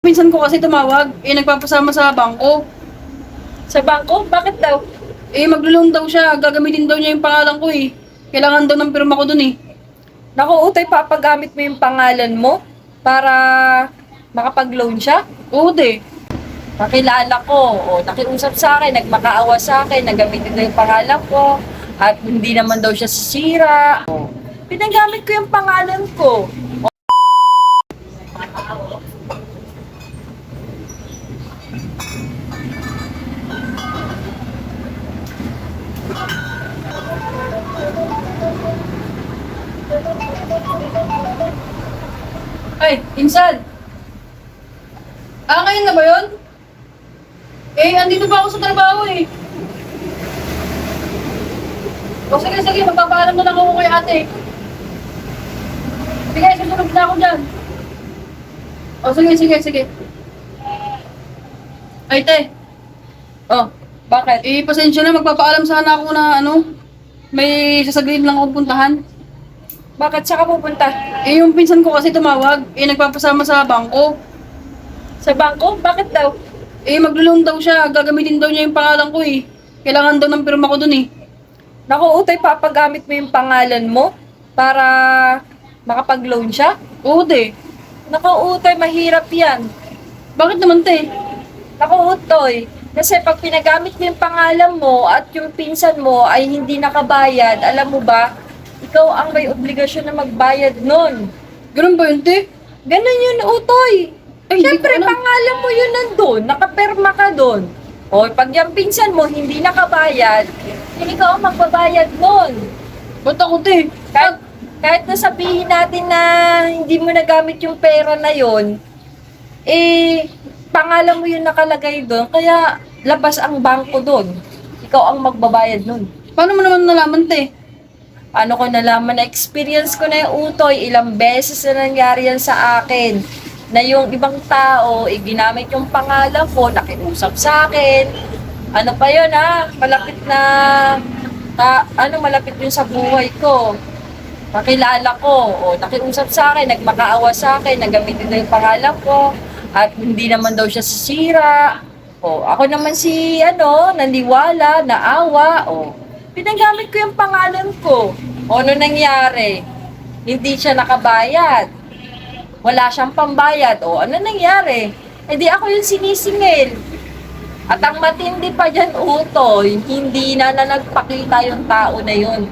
Minsan ko kasi tumawag, nagpapasama sa bangko. Sa bangko? Bakit daw? Maglo-loan daw siya, gagamitin daw niya yung pangalan ko eh. Kailangan daw ng pirma ko dun eh. Naku, Utoy, papagamit mo yung pangalan mo para makapag-loan siya? Oo, te. Kakilala ko, nakiusap sa akin, nagmakaawa sa akin, nagamitin daw yung pangalan ko, at hindi naman daw siya sisira. Pinagamit ko yung pangalan ko. Ay, Insan! Ngayon na ba yun? Andito pa ako sa trabaho eh. Sige, magpapaalam na lang ako kay ate. Sige, susunod na ako dyan. Sige. Ay, te. Oh, bakit? Pasensya na, magpapaalam sana ako na may sasaglihin lang akong puntahan. Bakit siya ka pupunta? Yung pinsan ko kasi tumawag, nagpapasama sa bangko. Sa bangko? Bakit daw? Maglo-loan daw siya, gagamitin daw niya yung pangalan ko eh. Kailangan daw ng pirma ko dun eh. Naku, Utoy, papagamit mo yung pangalan mo para makapag-loan siya? Oo, te. Naku, Utoy, mahirap yan. Bakit naman, te? Naku, Utoy, kasi pag pinagamit mo yung pangalan mo at yung pinsan mo ay hindi nakabayad, alam mo ba, ikaw ang may obligasyon na magbayad nun. Ganun ba yun, te? Ganun yun, Utoy. Ay, hindi Siyempre, ko alam. pangalan mo yun nandun, nakaperma ka dun. O, pag yung pinsan mo hindi nakabayad, ikaw ang magbabayad nun. Ba't ako, te? Kahit na sabihin natin na hindi mo nagamit yung pera na yon, pangalan mo yung nakalagay doon, kaya labas ang bangko doon. Ikaw ang magbabayad nun. Paano mo naman nalaman, te? Ano ko nalaman na experience ko na yung Utoy, ilang beses na nangyari yan sa akin, na yung ibang tao, ginamit yung pangalan ko, nakiusap sa akin. Ano pa yun malapit na, malapit yun sa buhay ko. Kakilala ko, nakiusap sa akin, nagmakaawa sa akin, nagamitin daw yung pangalan ko, at hindi naman daw siya sisira. Ako naman naniwala, naawa, pinagamit ko yung pangalan ko. Ano nangyari? Hindi siya nakabayad. Wala siyang pambayad. Ano nangyari? Di ako yung sinisingil. At ang matindi pa dyan, Utoy, hindi na nagpakita yung tao na yun.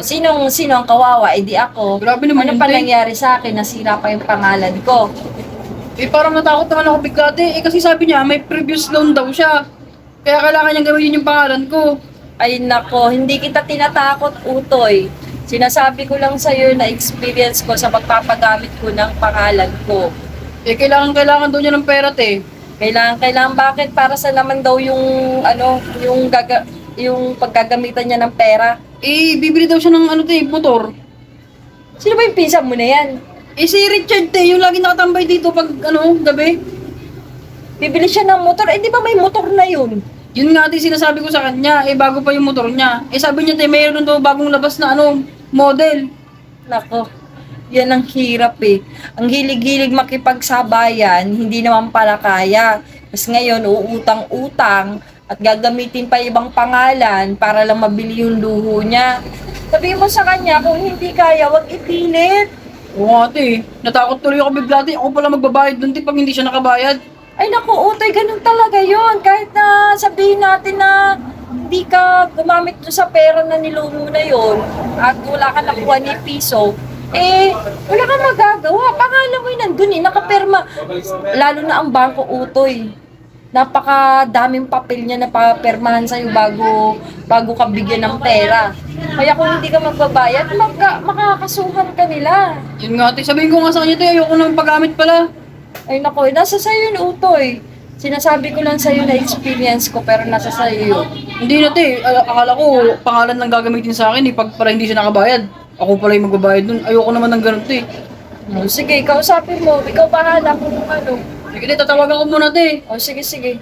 Sino ang kawawa? Di ako. Grabe naman Ano yun, pa te. nangyari sa akin? Nasira pa yung pangalan ko. Parang natakot naman ako bigla, te. Kasi sabi niya, may previous loan daw siya. Kaya kailangan niyang gawin yung pangalan ko. Ay nako, hindi kita tinatakot, Utoy. Sinasabi ko lang sa'yo na experience ko sa pagpapagamit ko ng pangalan ko. Kailangan daw niya ng pera, te. Kailangan bakit? Para sa naman daw yung paggagamitan niya ng pera. Bibili daw siya ng te, motor. Sino ba yung pinsan mo na yan? Si Richard, te, yung lagi nakatambay dito pag, gabi. Bibili siya ng motor. Di ba may motor na yun? Yun nga, te, sinasabi ko sa kanya, bago pa yung motor niya. Sabi niya, te, mayroon daw bagong labas na, model. Nako, yan ang hirap eh. Ang hilig-hilig makipagsabayan, hindi naman pala kaya. Mas ngayon, uutang-utang at gagamitin pa ibang pangalan para lang mabili yung luho niya. Sabihin mo sa kanya, kung hindi kaya, wag ipilit. Oo nga, te. Natakot tuloy ako bigla, te. Ako pala magbabayad dun, te, pag hindi siya nakabayad. Ay naku, Utoy, ganun talaga yon. Kahit na sabihin natin na hindi ka gumamit doon sa pera na niloan mo na yon at wala ka nakuha ni piso, wala kang magagawa. Pangalan mo yun nandun nakaperma. Lalo na ang bangko, Utoy. Napakadaming papel niya na papermahan sa'yo bago ka bigyan ng pera. Kaya kung hindi ka magbabayad, makakasuhan ka nila. Yun nga, te. Sabihin ko nga sa kanya, te, ayoko naman paggamit pala. Ay nako, nasa sa'yo yun, Utoy. Sinasabi ko lang sa'yo na experience ko, pero nasa sa'yo yun. Hindi na, te. Akala ko, pangalan lang gagamitin sa akin, pag pala hindi siya nakabayad. Ako pala yung magbabayad dun. Ayoko naman ng ganun, te. Sige, kausapin mo. Ikaw bahala kung ano. Sige, te, tatawagan ko muna, te. Sige.